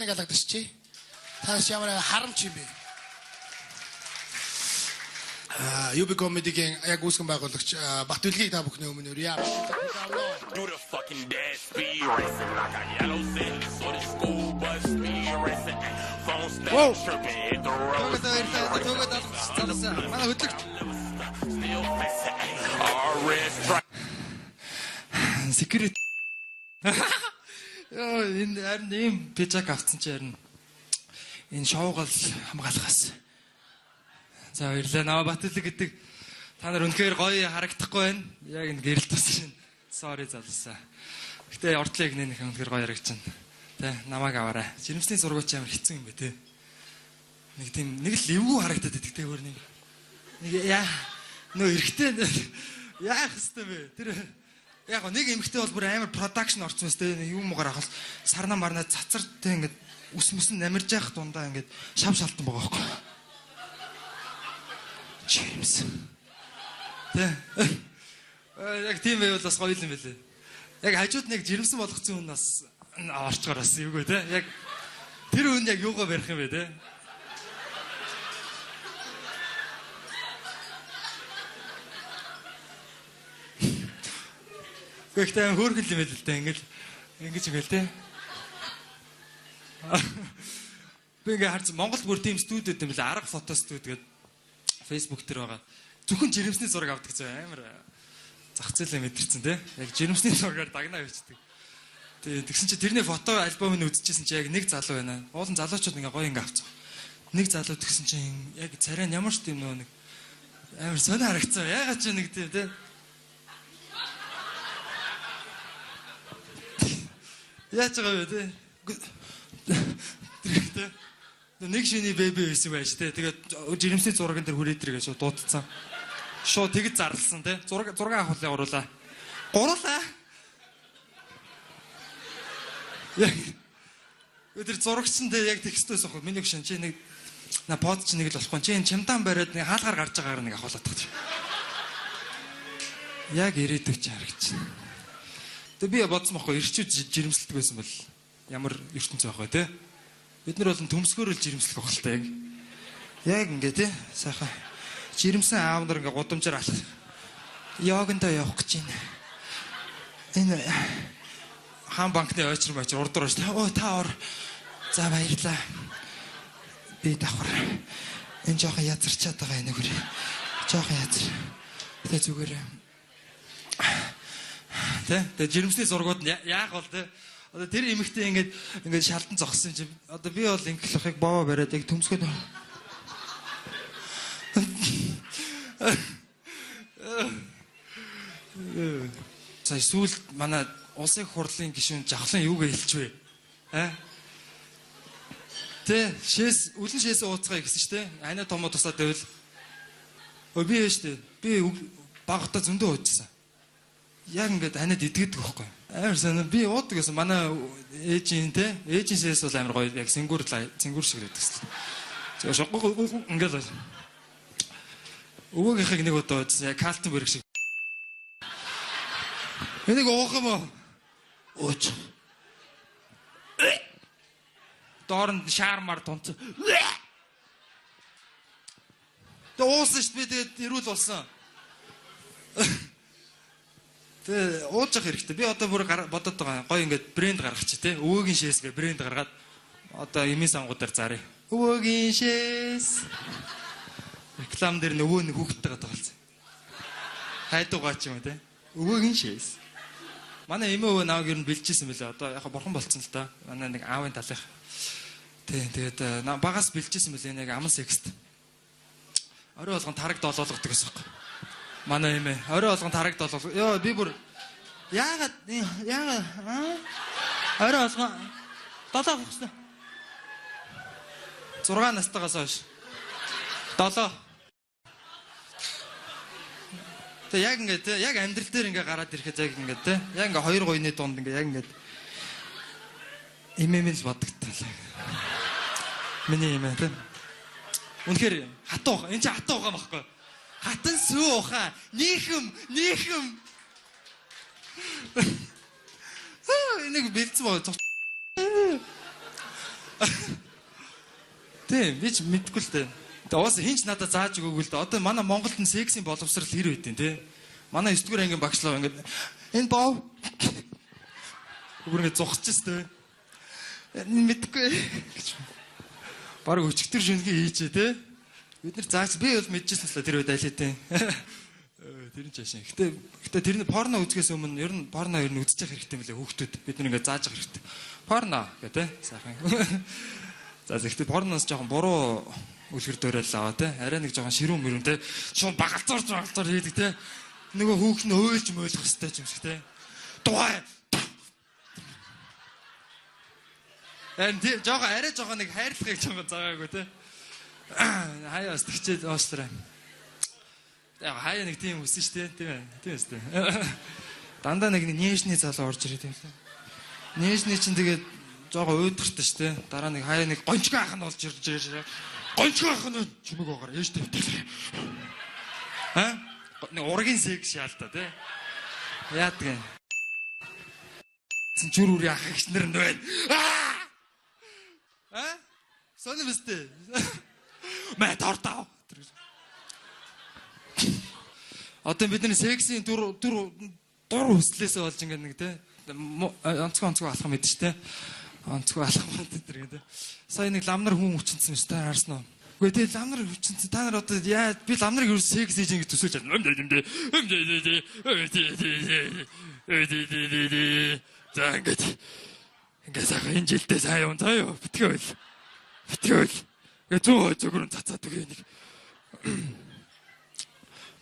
Галагдчихжээ. Таас ямар харамч юм бэ? UB comedy-гийн яг үүсгэн байгуулагч Батүлгийг та бүхний өмнө өрье. Do the fucking dash speed racing like a yellow city, so the school bus speed racing. Phone stop tripping, hit the road. Манай хөдлөгч. Still facing red stripe. Secret. Яа, энэ харин ийм пижак авцсан чи харин энэ шоуг л хамгаалахаас. За баярлалаа. Наа Батүлэг гэдэг та нар үнэхээр гоё харагдахгүй байна. Яг энэ гэрэл тус шин. Sorry залуусаа. Гэтэ ордлыг нэг үнэхээр гоё харагдчихна. Тэ намайг аваарай. Жирэмсний зургууч амар хэцүү юм бэ те. Нэг тийм нэг л эвгүй харагдаад байдаг те өөр нэг. Нэг яа нөө эрэхтэй яах хэвтэй бэ? Тэр яг нэг эмэгтэй бол бүр амар продакшн орсон мэт те юм угаар ахал сарна марна цацар те ингээд ус мөсөн намирж явах дундаа ингээд шав шалтан байгаа байхгүй. Жирэмс. Тэ. Яг тийм байвал бас гоё юм билээ. Яг хажууд нэг жирэмсэн болгоцсон хүн бас орчгоор бас эвгүй те. Яг тэр хүн яг юугаа барих юм бэ те. Гэхдээ хөөрхөл юм байл л те. Ингэж ингээл те. Би ингээ харж Монголд бүр тийм студиуд юм билээ. Арга фото студи гэдэг Facebook дээр байгаа. Зөвхөн жирэмсний зураг авдаг зөө амар зах зээлээ мэдэрсэн те. Яг жирэмсний зургаар дагнаа явчихдаг. Тэгээ тэгсэн чи тэрний фото альбомыг үзчихсэн чи яг нэг залуу байна. Уулын залуучууд ингээ гоё ингээ авцгаа. Нэг залуу тэгсэн чи яг царай нь ямар ч тийм нэг амар сонио харагцсан. Ягаад ч нэг тийм те. Яаж байгаа вэ те. Тэрэгтэй нэг шиний бэби байсан байж те. Тэгээд жирэмсний зураган дээр хүрээд иргээ шууд дуудсан. Шууд тэгж зарлсан те. Зураг авахлаа гуруулаа. Гуруулаа. Яг өдөр зурагчсан те яг текстээс авах. Миний гүшин чи нэг под чи нэг л болохгүй. Чи энэ чамдаан бариад нэг хаалгаар гарч байгаагаар нэг авахлаад тагч. Яг ирээдүйг чи харагч. Тэгээ би бодсон байхгүй ирчүүд жирэмсэлдэг байсан бол ямар ертөнц байх вэ те. Бид нар бол төмсгөөрөл жирэмслэх байх л та яг. Яг ингээ тий сайхан жирэмсэн аав нар ингээ гудамжаар алах. Йогондоо явах гэж байна. Энэ хаан банкны ойчир урд орж та ор. За баярлаа. Би давхар. Энэ жоохон язарчаад байгаа энэ хөр. Жоохон язар. Тэгээ зүгээр. Тэгээ жирэмсний зургууд нь яах бол тий. Одоо тэр эмэгтэй ингээд шалдан зогссон чинь одоо би бол инглихийг боо бариад яг төмсгөө. Сая сүүл манай улсын хурлын гишүүн жавхлан юугээ хэлчихвэ? Тэ үлэн шээс ууцгаа гэсэн ч тэ. Ана томоо тусаад байвал. Би штэ. Би багтаа зөндөө уудсан. Яг ингээд анад идэгдэг байхгүй. Амар санаа би уудаг гэсэн манай ээжийн те ээжинсээс бол амар гоё яг цэнгүүр шиг байдаг гэсэн. Тэгээ шоггоо ингээд л өвөөгийнхийг нэг удаа яг Калтенберг шиг. Энийг уух юм уу? Ууч. Доорнд шаармар тунц. Тэ уусан шүү дээ би тэгээд ирүүл болсон. Тэ ууж явах хэрэгтэй. Би одоо бүр бодоод байгаа. Гоё ингээд брэнд гаргачих тий. Өвөөгийн шээс гэ брэнд гаргаад одоо эмийн сангуудаар зарыг. Өвөөгийн шээс. Реклам дээр нөгөө нэг хүүхдтэйгээ тоглосон. Хайдуугаа ч юм уу тий. Өвөөгийн шээс. Манай эмээ өвөө нааг ер нь бэлжижсэн мөлий. Одоо яг бурхан болцсон л та. Манай нэг аавын талынх. Тий тэгээд багаас бэлжижсэн мөлий нэг аман секст. Орой болгон тараг доолоологдог гэсэн юм. Манай эмээ орой болгон тараг доолоо. Йоо би бүр яагаад орой болгон долоо хөөхсөн. 6 настайгаас хойш. 7. Тэг яг ингээд те яг амьдрал дээр ингээ гараад ирэхэд яг ингээд те яг ингээ хоёр гойны дунд ингээ яг ингээд эмээмэл бодогдлаа. Миний эмээ те. Үнэхээр хатуу. Энд чи хатуу байгаа байхгүй. Хатан сүү ухаа. Нийхэм. Энийг бэлдсэн боо. Тийм, би ч мэдгүй л дээ. Тэгээ уус хинч надад зааж өгөөгүй л дээ. Одоо манай Монголд нь сексийн боловсрал хэр байдیں۔ Тэ. Манай 9 дугаар ангийн багшлаа ингээд энэ бов Гүргээ зогсчихсэн тэ. Мэдгүй. Бараг өчигдөр шингээ хийжээ тэ. Бид нар заач би бол мэдчихсэн л тэр үед айлээ тэ. Тэр нь чаашаа. Гэтэ тэр нь порно үзгээс өмнө ер нь порно үзчих хэрэгтэй мөлий хүүхдүүд. Бид нар ингээд зааж явах хэрэгтэй. Порно гэдэг сайхан. За зөвхөн порноос жоохон буруу үлгэр дуурайл аваа те. Арай нэг жоохон ширүүн мөрөн те. Шууд багалзуур хийдэг те. Нөгөө хүүх нь өөлж мөөлөх хэвээр юм шиг те. Дугай. Жоохон арай жоохон нэг хайрлахыг жоохон заагаагүй те. Хаяас тэгчээд оостраа. Яг хаяа нэг тийм үсэн штэ тийм үстэй. Дандаа нэг нээшний залуу орж ирээд юм лээ. Нээшний чинь тэгээд жоохон өөдөртэй штэ. Дараа нэг хаяа нэг гончгоо ах нь болж ирж байгаа. Гончгоо ах нь чимэг байгаа. Яаж төвтэй. Нэг ургийн секс шаалтаа тий. Яадаг юм. Зүр үрийн ах гэж нэр нь байна. Сони мэстэ. Мэ тортаа. Одоо бидний сексийн дур хүслээсээ болж ингээд нэг тий. Онцгой алхам мэдэн штэ. Онцгой алхам гэдэг тий. Сая нэг ламнар хүн хүчинсэн мэт та харсан уу? Үгүй тий ламнар хүчинсэн. Та нар одоо яа би ламнарыг юу секс хийж ингэж төсөөлж байна. За ингээд сайхан энэ жилдээ сайн юм заа юу. Битгүүл. Гэ зөвгөрөн цацаад үгүй нэг.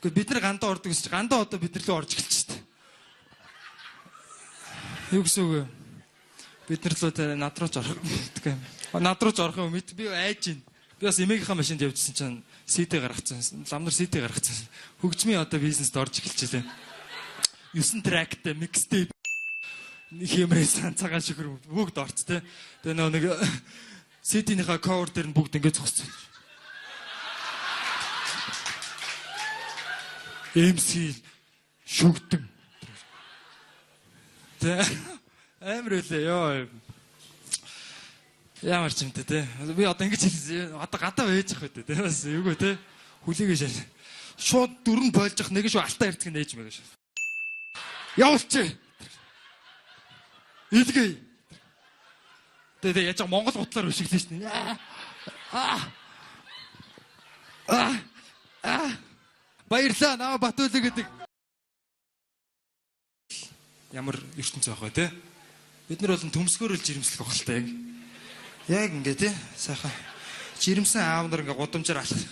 Бид нар гандаа ордог гэсэн чинь гандаа одоо бид нар лөө орж эхэлж штэ. Юу гэсэн үг вэ? Бид нар лөө над руу ч орох гэдэг юм. Над руу ч орох юм мэд би айж гин. Би бас эмээгийнхаа машинд явжсэн чинь CD гаргацсан. Ламнар CD гаргацсан. Хөгжмийн одоо бизнест орж эхэлчихлээ. 9 трактэй микстейп хэмээс цагаан шүхэр бүгд орц тэ. Тэгээ нэг CD-ийнхаа cover дээр нь бүгд ингэж зогссон. MC шүгдэн. Тэ амар үлээ ёо. Ямар ч юмтэй те. Би одоо ингэж хэлсэн. Одоо гадаа байж ах үү те. Бас эвгүй те. Хүлээгээ шаа. Шууд дөрөв болж ах нэг шүү алтаа ярьцг нээж мэгэж. Явуулчих. Илгээ. Тэгээ яаж Монгол гутлаар өшиглээ шнэ. Баярлаа наа Батүлэг гэдэг. Ямар ертөнц байх вэ те? Бид нар бол төмсгөөрөл жирэмслэх багтал яг ингээ те сайхан жирэмсэн аав нар ингээ гудамжаар алах.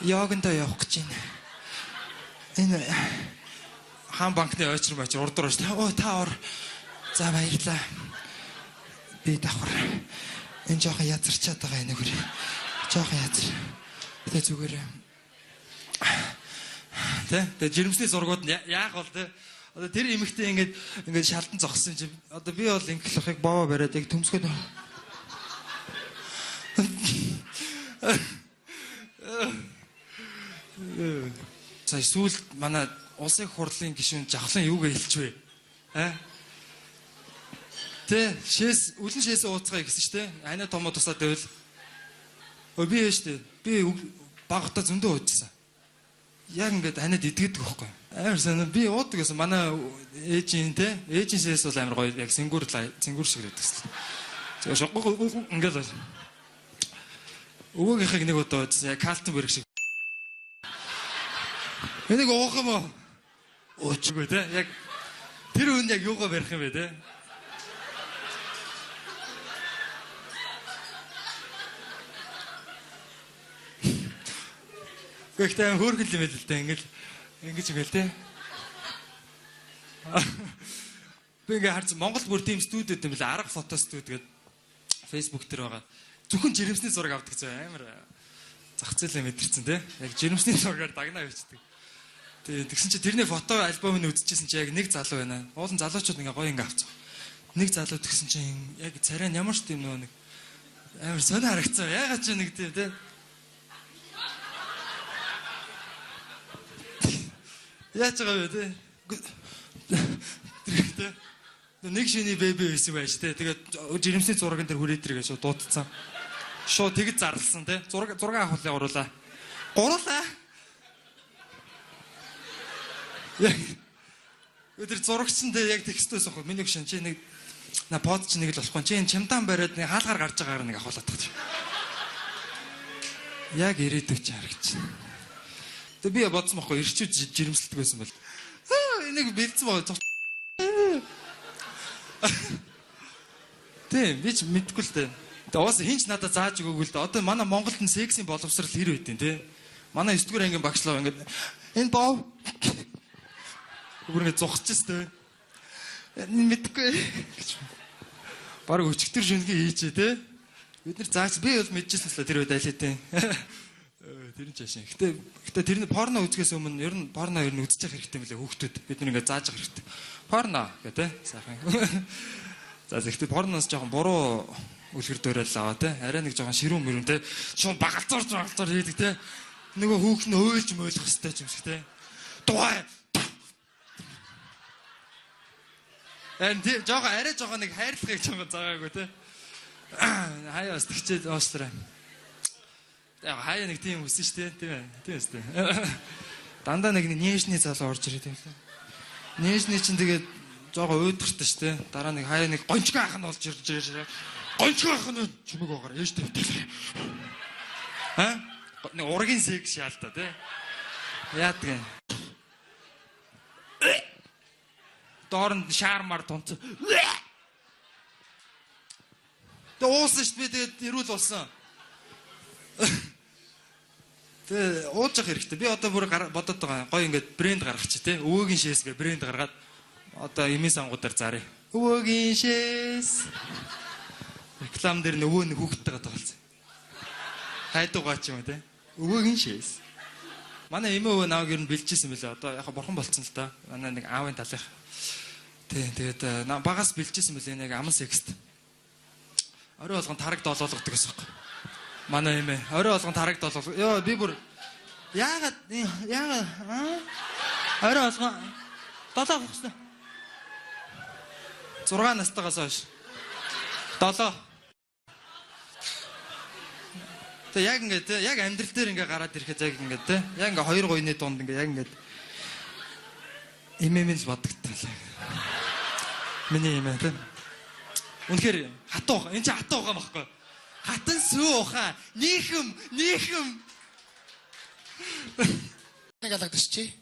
Йогондоо явах гэж байна. Энэ хаан банкны ойчрон урд орж та ор. За баярлаа. Би давхар. Энэ жоохон язарчаад байгаа энэ хөр. Жоохон язар. Тэгээ зүгээр. Тэ жирэмсний зургууд нь яах бол тэ одоо тэр эмэгтэй ингээд шалдан зогссон юм чи одоо би бол инглихыг боо бариад яг төмсгөө за сүүл манай улсын хурлын гишүүн жавхлан юугээ хэлчихвэ тэ шээс үлэн шээс ууцгаая гэсэн чи тэ анаа томоо тусаад байвал би яаштэй би багтаа зөндөө уудсан яг ингээд анаад идэгдэг байхгүй амар санаа би уудаг гэсэн манай ээжийн те ээжийн шээс бол амар гоё яг цэнгүүр шиг байдаг гэсэн зөв ингээд өвөөгийнхийг нэг удаа уудсан яг Калтенберг шиг энийг уух юм уу уучгүй те яг тэр үн яг юугаа барих юм бэ те Гэхдээ хөөргөл юм л дээ ингэж үгээл те. Би ингээ харсан Монгол бүр тийм студиуд юм л арга фото студи гэдэг Facebook дээр байгаа. Зөвхөн жирэмсний зураг авдаг зөө амар зах зээлээ мэдэрсэн те. Яг жирэмсний зургаар дагнаа явчихдаг. Тэгсэн чи тэрний фото альбомыг үзчихсэн чи яг нэг залуу байна. Уулын залуучууд ингээ гоё ингээ авцсан. Нэг залуу тэгсэн чи яг царай нь ямар ч тийм нэг амар сони харагцсан. Ягаад ч нэг тийм те. Яаж байгаа вэ те? Нэг шиний бэби байсан байж те. Тэгээд жирэмсний зураган дээр хүрээд иргээ шууд дуудсан. Шууд тэгж зарлсан те. Зураг авахлаа оруулаа. Гурлаа. Өдөр зурагч нь яг текстөөс авах. Миний гүшин чи нэг на под чи нэг л болохгүй. Чи энэ чамдан бариад нэг хаалгаар гарч байгаагаар нэг авахлаад тах. Яг ирээдүйч харагч. Тэг би бодсон байхгүй ирчүү жирэмсэлдэг байсан бол. Энийг бэлдсэн байгаа. Тийм би ч мэдгүй л дээ. Тэгээ уус хинч надад зааж өгөөгүй л дээ. Одоо манай Монголд нь сексийн боловсрал хэр байдیں۔ Тэ. Манай 9 дугаар ангийн багшлаа ингээд энэ боо Гүргээ зогсчихс тээ. Мэдгүй. Бараг өчигдөр шүнгийн хийчээ те. Бид нар заач би бол мэдчихсэн л тэр үед айлтээ. Тэр нь чаашаа. Гэтэ тэрний порно үзгээс өмнө ер нь порно үзчих хэрэгтэй мөлий хүүхдүүд. Бид нар ингээ зааж явах хэрэгтэй. Порно гэдэг сайхан. За зөвхөн порноос жоохон буруу үлгэр дуурайл аваа те. Арай нэг жоохон ширүүн мөрөн те. Шууд багалцаар хийдэг те. Нөгөө хүүхд нь өөлж мөөлөх хэрэгтэй юм шиг те. Дугай. Жоо арай жоо нэг хайрлахыг ч юм заагаагүй те. Хаяа бас тэгчээд оостраа. Яг хаяа нэг тийм үсэн штэ тийм ээ. Тийм үстэй. Дандаа нэг нээшний залуу орж ирээд юм лээ. Нээшний чинь тэгээд жоо өөдөртэй штэ. Дараа нэг хаяа нэг гончгүй ах нь болж ирж. Гончгүй ах нь чимэг байгаа ээж тавьдаг. Ха? Нэг ургийн секс шаалтаа те. Яадаг юм. Доорнд шаармар тунц. Тэ уусан шүү би тэгээд ирүүл болсон. Тэ ууж явах хэрэгтэй. Би одоо бүр бодоод байгаа. Гоё ингээд брэнд гаргачих тий. Өвөөгийн шээс гэ брэнд гаргаад одоо эмийн сангуудаар заръя. Өвөөгийн шээс. Реклам дээр нөгөө нэг хүүхдтэйгээ тоглосон. Хайдуугаа ч юм уу тий. Өвөөгийн шээс. Манай эмээ өвөө нааг ер нь бэлжижсэн мөлий. Одоо яг бурхан болцсон л та. Манай нэг аавын талынх. Тэгээд багаас бэлжижсэн мөлий нэг аман секст. Орой болгон тараг доолоолгодог гэсэн юм. Манай эмээ орой болгон тараг доолоолгоо. Йоо би бүр яагаад орой болгон доолоолгох гэсэн. 6 настайгаас хойш. 7. Тэг яг ингээд яг амьдрал дээр ингээ гараад ирэхэд яг ингээд те яг ингээ хоёр гойны дунд ингээ яг ингээд эмээмэл бодогдтал. Миний эмээ те. Үнэхээр хатуу. Энд чи хатуу байгаа байхгүй. Хатан сүү ухаа. Нийхэм. Нэг алгадчихъя.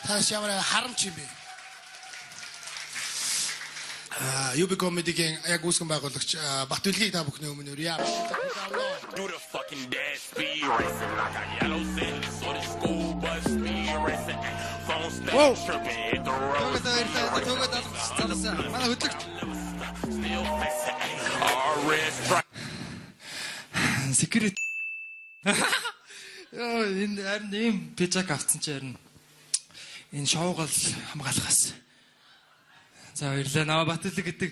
Таас ямар харамч юм бэ? UB comedy-гийн яг үүсгэн байгуулагч Батүлгийг та бүхний өмнө үрье. Do the fucking dead speed racing like a yellow cell. So the school bus speed racing. Phone stand tripping, hit the road. Манай хөдлөгч. Still facing. Red stripe. Secret. Яа энэ харин ийм пижак авцсан чи харин энэ шоугол хамгаалахаас. За баярлалаа. Наваа Батүлэг гэдэг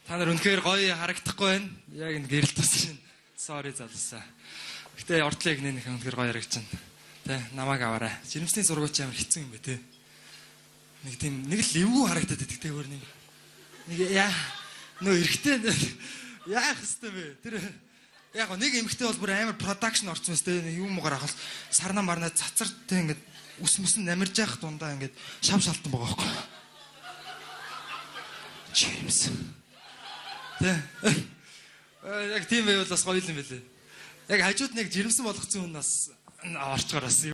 та нар үнэхээр гоё харагдахгүй байна. Яг энэ гэрэл тус шин. Sorry залуусаа. Гэтэ ордлыг нэг үнэхээр гоё харагдчихна. Тэ намайг аваарай. Жирэмсний зургууч амар хэцүү юм бэ те. Нэг тийм нэг л эвгүй харагдаад байдаг те өөр нэг. Нэг яа нөө эрэхтэй яах хэвтэй бэ? Тэр яг нэг эмэгтэй бол бүр амар продакшн орцсон те юм угаар ахал сарна марна цацар те ингээд ус мөсөн намирж явах дундаа ингээд шав шалтан байгаа байхгүй. Джеймс. Тэ. Яг тийм байвал бас гоё юм билээ. Яг хажууд нэг жирэмсэн болгоцсон хүн бас орчгоор бас